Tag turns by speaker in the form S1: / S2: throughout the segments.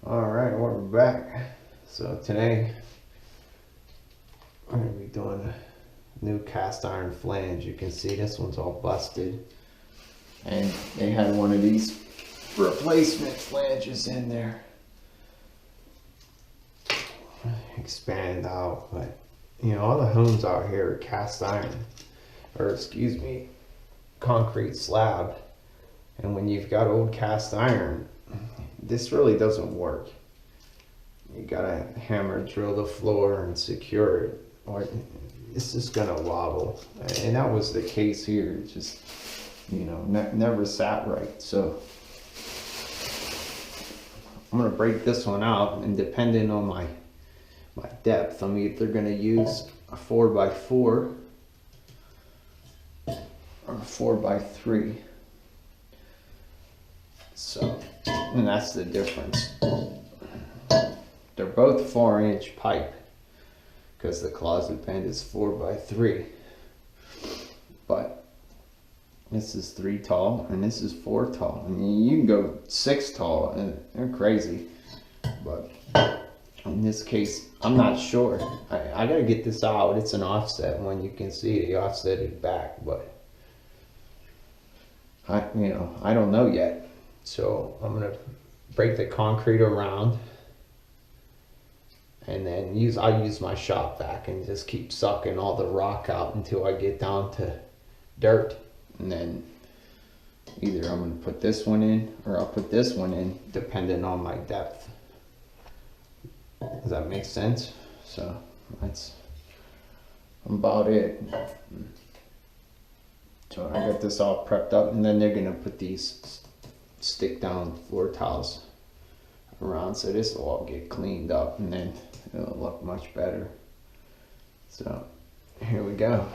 S1: Alright, we're back. So today we're going to be doing a new cast iron flange. You can see this one's all busted. And they had one of these replacement flanges in there. Expand out, but you know, all the homes out here are cast iron, or excuse me, concrete slab. And when you've got old cast iron, this really doesn't work. You gotta hammer drill the floor and secure it, or it's just gonna wobble. And that was the case here. It just, you know, never sat right. So I'm gonna break this one out, and depending on my depth, I'm either gonna use a 4x4 or a 4x3. So, and that's the difference. They're both 4-inch pipe because the closet bend is 4x3. But this is 3 tall and this is 4 tall. I mean, you can go 6 tall and they're crazy. But in this case, I'm not sure. I gotta get this out. It's an offset one. You can see the offsetted back, but I don't know yet. So I'm gonna break the concrete around, and then I'll use my shop vac and just keep sucking all the rock out until I get down to dirt. And then either I'm gonna put this one in or I'll put this one in, depending on my depth. Does that make sense? So that's about it. So I got this all prepped up, and then they're gonna put these stick down floor tiles around, so this will all get cleaned up and then it'll look much better. So here we go.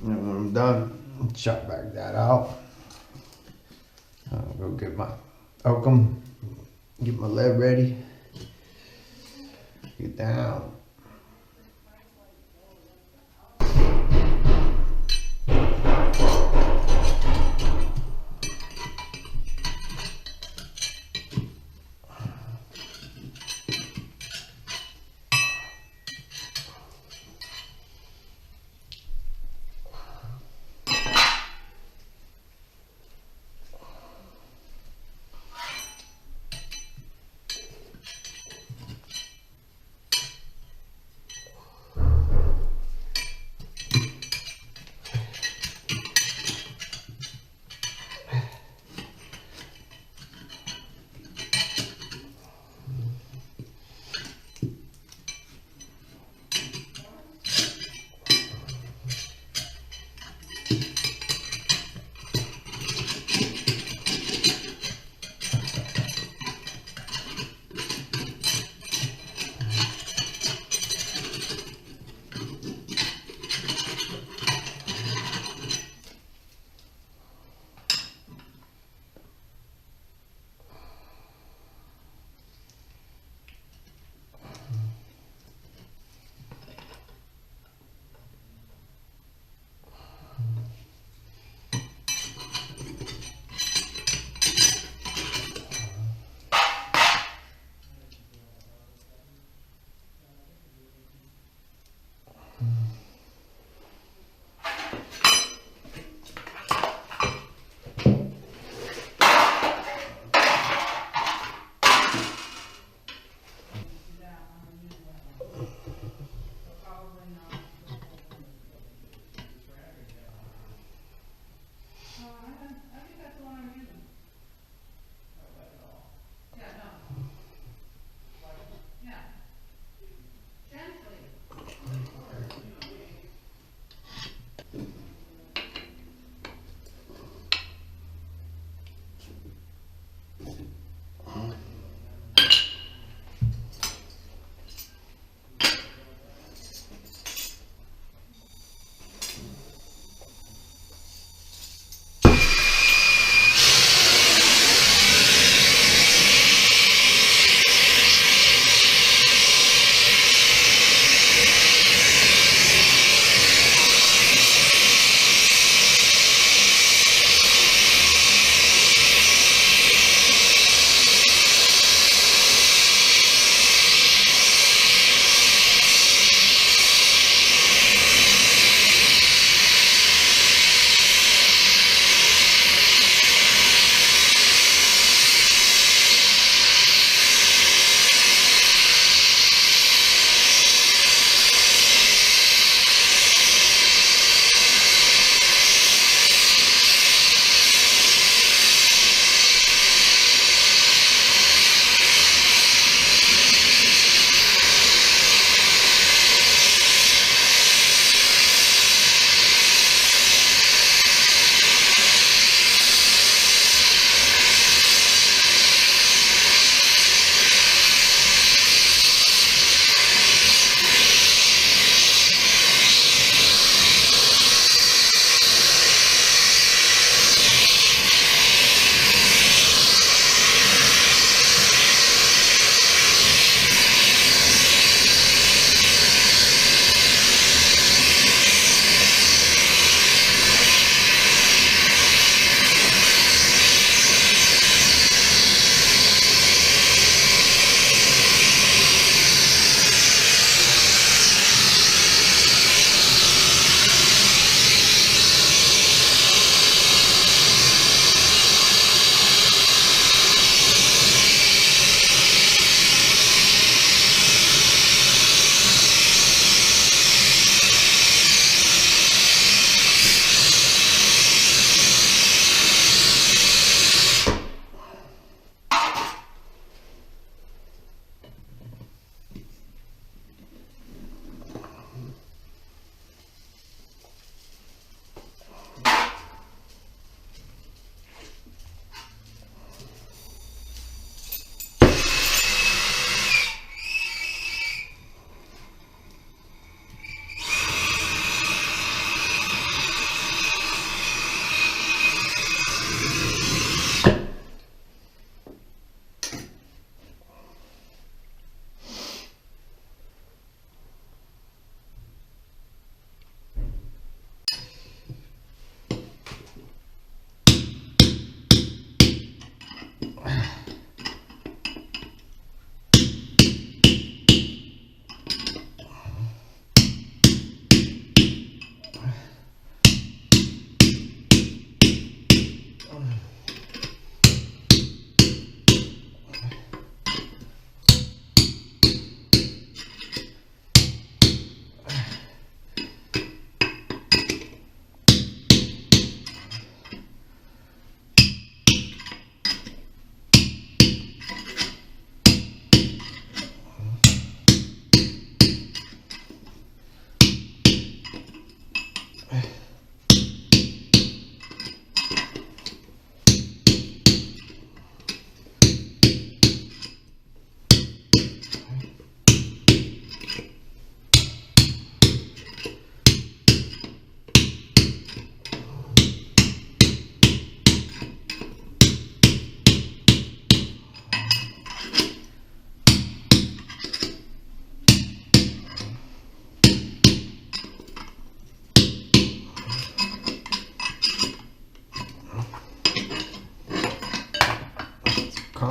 S1: And when I'm done, chuck back that out. I'll go get my oakum, get my lead ready, get down.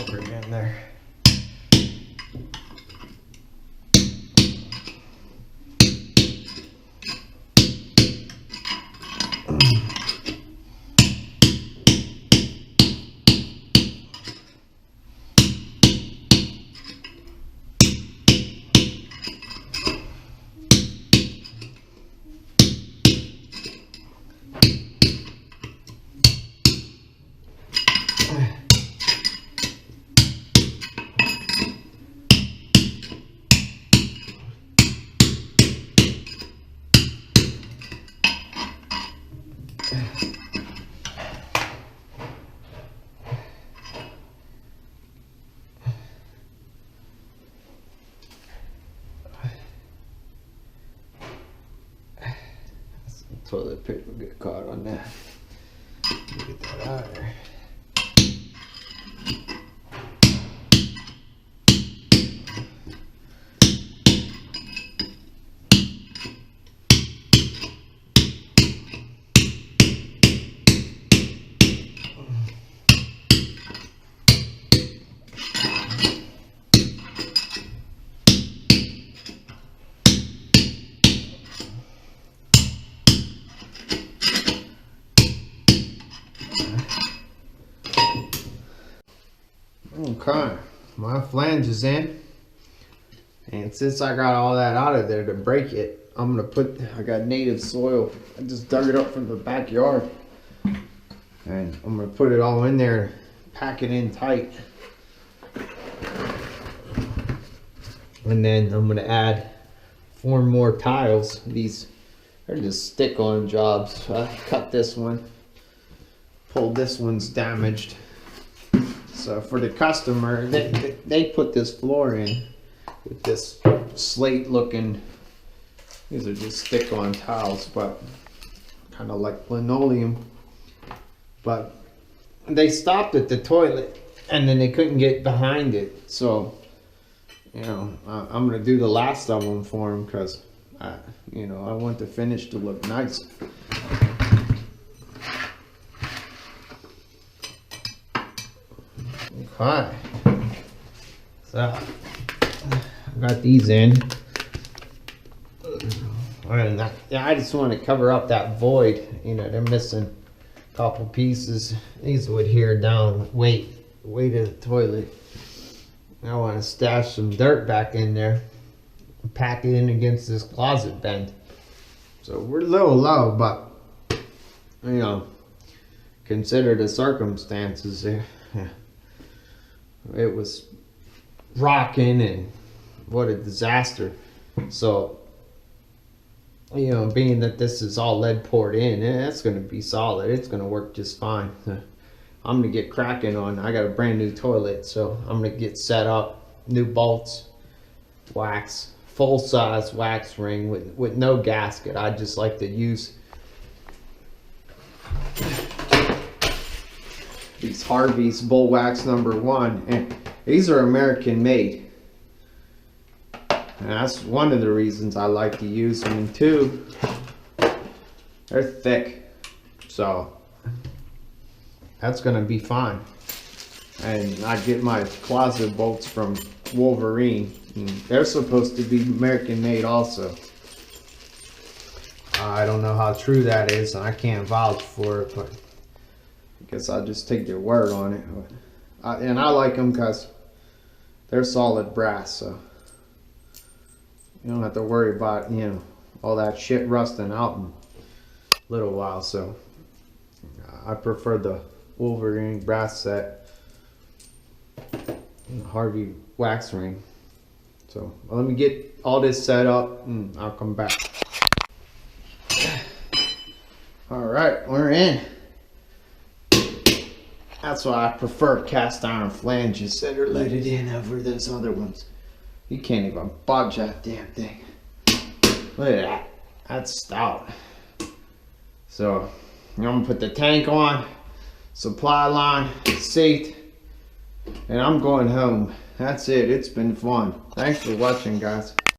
S1: over again there. Toilet paper get caught on that. Get that out of there. Okay, my flange is in, and since I got all that out of there to break it, I'm gonna I got native soil. I just dug it up from the backyard, and I'm gonna put it all in there, pack it in tight, and then I'm gonna add 4 more tiles. These are just stick-on jobs. I cut this one, pulled this one's damaged. So for the customer, they put this floor in with this slate looking, these are just stick-on tiles, but kind of like linoleum. But they stopped at the toilet and then they couldn't get behind it. So, you know, I'm going to do the last of them for them because, you know, I want the finish to look nice. Okay, so I got these in, and I just want to cover up that void. You know, they're missing a couple pieces. These would adhere down weight of the toilet. I want to stash some dirt back in there, pack it in against this closet bend. So we're a little low, but you know, consider the circumstances there. Yeah. It was rocking, and what a disaster. So, you know, being that this is all lead poured in, it's going to be solid. It's going to work just fine. I'm going to get cracking on. I got a brand new toilet, so I'm going to get set up, new bolts, wax, full size wax ring with no gasket. I just like to use these Harvey's Bull Wax #1, and these are American made. And that's one of the reasons I like to use them. And 2, they're thick, so that's gonna be fine. And I get my closet bolts from Wolverine, and they're supposed to be American made also. I don't know how true that is, and I can't vouch for it, but I guess I'll just take their word on it. And I like them because they're solid brass, so you don't have to worry about, you know, all that shit rusting out in a little while. So I prefer the Wolverine brass set, Harvey wax ring. So let me get all this set up and I'll come back. All right, we're in. That's why I prefer cast iron flanges that are leaded in over those other ones. You can't even budge that damn thing. Look at that. That's stout. So I'm gonna put the tank on, supply line, seat, and I'm going home. That's it. It's been fun. Thanks for watching, guys.